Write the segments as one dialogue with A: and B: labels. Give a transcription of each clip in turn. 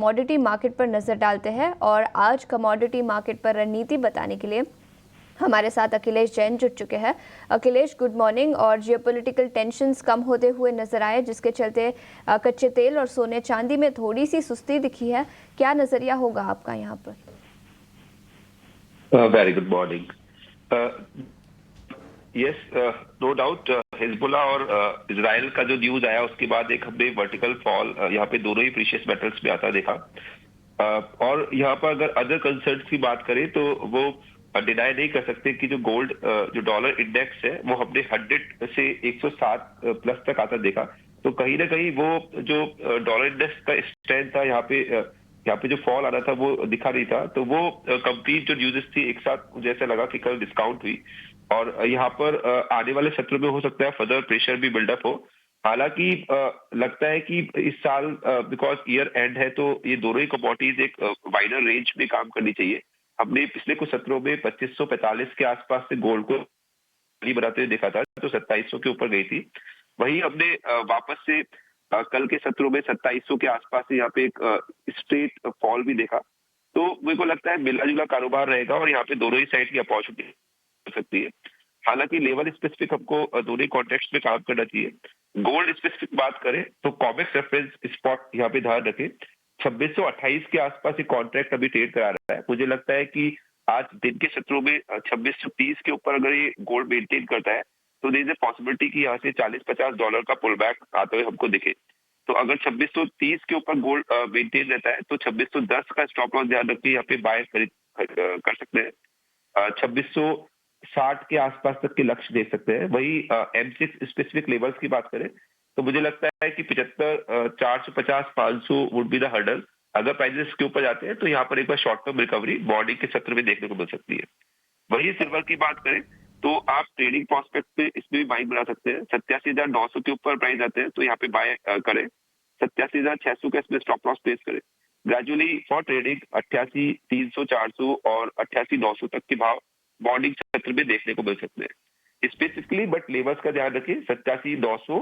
A: Commodity market पर नजर डालते हैं और आज कमोडिटी मार्केट पर रणनीति बताने के लिए हमारे साथ अखिलेश जैन जुड़ चुके हैं। Akhilesh, good morning. और जियोपॉलिटिकल टेंशंस कम होते हुए नजर आए, जिसके चलते कच्चे तेल और सोने चांदी में थोड़ी सी सुस्ती दिखी है। क्या नजरिया होगा आपका यहाँ पर?
B: Very good morning. Yes, no doubt Hezbollah और इजराइल का जो न्यूज आया उसके बाद एक हमने वर्टिकल फॉल यहाँ पे दोनों ही प्रीशियस मेटल्स में आता देखा। और यहाँ पर अगर अदर कंसर्न्स की बात करें तो वो डिनाई नहीं कर सकते कि जो गोल्ड जो डॉलर इंडेक्स है वो हमने 100 से 107 प्लस तक आता देखा। तो कहीं ना कहीं वो जो डॉलर इंडेक्स का स्ट्रेंथ था यहाँ पे जो फॉल आ रहा था वो दिखा नहीं था। तो वो कंप्लीट जो न्यूज़ थी एक साथ मुझे ऐसा लगा कि कल डिस्काउंट हुई और यहाँ पर आने वाले सत्र में हो सकता है फर्दर प्रेशर भी बिल्डअप हो। हालांकि लगता है कि इस साल बिकॉज ईयर एंड है तो ये दोनों ही कमोडिटीज एक वाइडर रेंज में काम करनी चाहिए। हमने पिछले कुछ सत्रों में 2545 के आसपास से गोल्ड को बनाते हुए देखा था, तो 2700 के ऊपर गई थी। वही हमने वापस से कल के सत्रों में 2700 के आसपास से यहाँ पे एक स्ट्रेट फॉल भी देखा। तो मेरे को लगता है मिला जुला कारोबार रहेगा और यहाँ पे दोनों ही साइड की अपॉर्चुनिटी हो सकती है। हालांकि लेवल स्पेसिफिक हमको दोनों कॉन्टेक्स्ट में काम करना चाहिए। गोल्ड स्पेसिफिक बात करें तो कॉमेक्स रेफरेंस स्पॉट यहाँ पे ध्यान रखें, 2628 के आसपास ये कॉन्ट्रैक्ट अभी ट्रेड करा रहा है। मुझे लगता है कि आज दिन के सत्रों में 2630 के ऊपर अगर ये गोल्ड मेंटेन करता है तो देयर इज अ पॉसिबिलिटी कि यहाँ से $40-50 का पुल बैक आते हुए हमको दिखे। तो अगर 2630 के ऊपर गोल्ड मेंटेन रहता है तो 2610 का स्टॉप लॉस ध्यान रखिए, यहाँ पे बाय कर सकते हैं। 2660 के आसपास तक के लक्ष्य दे सकते हैं। वही M6 स्पेसिफिक लेवल्स की बात करें तो मुझे लगता है कि 75 450 500 वुड बी द हर्डल। अगर प्राइसेस के ऊपर जाते हैं तो यहाँ पर एक बार शॉर्ट टर्म रिकवरी मॉर्निंग के सत्र में देखने को मिल सकती है। वही सिल्वर की बात करें तो आप ट्रेडिंग प्रोस्पेक्ट पे इसमें भी बाइंग बना सकते हैं। 87,900 के ऊपर प्राइस आते हैं तो यहाँ पे बाय करें। 87,600 का इसमें स्टॉप लॉस प्लेस करें। ग्रेजुअली फॉर ट्रेडिंग 88,300 400 और 88,900 तक के भाव मॉर्निंग सत्र में देखने को मिल सकते हैं स्पेसिफिकली। बट लेवल्स का ध्यान रखिए, 87,900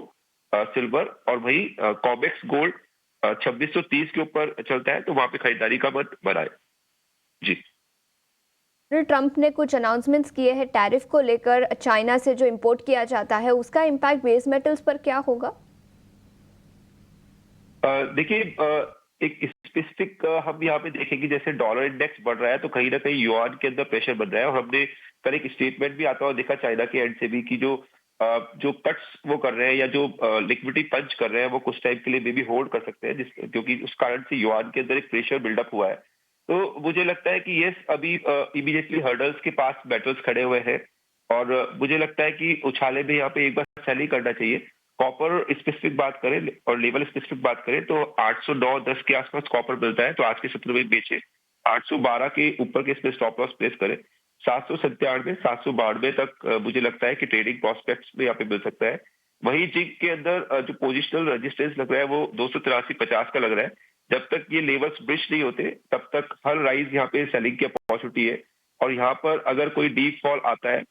B: सिल्वर और वही कॉमेक्स गोल्ड 2630 के ऊपर चलता है तो वहां पे खरीदारी का मत बनाए जी।
A: ट्रंप ने कुछ अनाउंसमेंट्स किए हैं टैरिफ को लेकर। चाइना से जो इंपोर्ट किया जाता है उसका इम्पैक्ट बेस मेटल्स पर क्या होगा?
B: देखिए, एक स्पेसिफिक हम यहाँ पे देखेंगे, जैसे डॉलर इंडेक्स बढ़ रहा है तो कहीं ना कहीं युआन के अंदर प्रेशर बन रहा है। और हमने कल एक स्टेटमेंट भी आता हुआ देखा चाइना के एंड से भी कि जो कट्स वो कर रहे हैं या जो लिक्विडिटी पंच कर रहे हैं वो कुछ टाइम के लिए मे बी होल्ड कर सकते हैं, क्योंकि उस कारण से युआन के अंदर एक प्रेशर बिल्डअप हुआ है। तो मुझे लगता है कि ये अभी इमीडिएटली हर्डल्स के पास मेटल्स खड़े हुए हैं और मुझे लगता है कि उछाले में यहाँ पे एक बार सेल ही करना चाहिए। कॉपर स्पेसिफिक बात करें और लेवल स्पेसिफिक बात करें तो 809-10 के आसपास कॉपर मिलता है तो आज के सत्र में बेचे। 812 के ऊपर के इसमें स्टॉप लॉस प्लेस करें। 797 792 तक मुझे लगता है कि ट्रेडिंग प्रोस्पेक्ट्स में यहाँ पे मिल सकता है। वही जिंक के अंदर जो पोजिशनल रेजिस्टेंस लग रहा है वो 283.50 का लग रहा है। जब तक ये लेवल्स ब्रिज नहीं होते तब तक हर राइज यहाँ पे सेलिंग की अपॉर्चुनिटी है। और यहाँ पर अगर कोई डीप फॉल आता है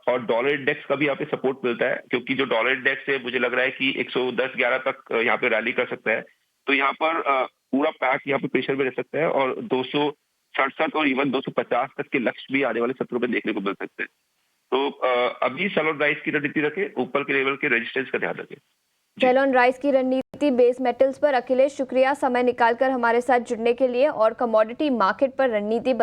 B: और डॉलर इंडेक्स का भी यहाँ पे सपोर्ट मिलता है, क्योंकि जो डॉलर इंडेक्स है मुझे लग रहा है कि 110-11 तक यहाँ पे रैली कर सकता है। तो यहाँ पर पूरा पैक यहाँ पे प्रेशर में रह सकता है और 267 और इवन 250 तक के लक्ष्य भी आने वाले सत्रों में देखने को मिल सकते हैं। तो अभी सेल ऑन राइज की रणनीति रखें, ऊपर के लेवल के रेजिस्टेंस का ध्यान रखें।
A: सेल ऑन राइज की रणनीति बेस मेटल्स पर। अखिलेश, शुक्रिया समय निकालकर हमारे साथ जुड़ने के लिए और कमोडिटी मार्केट पर रणनीति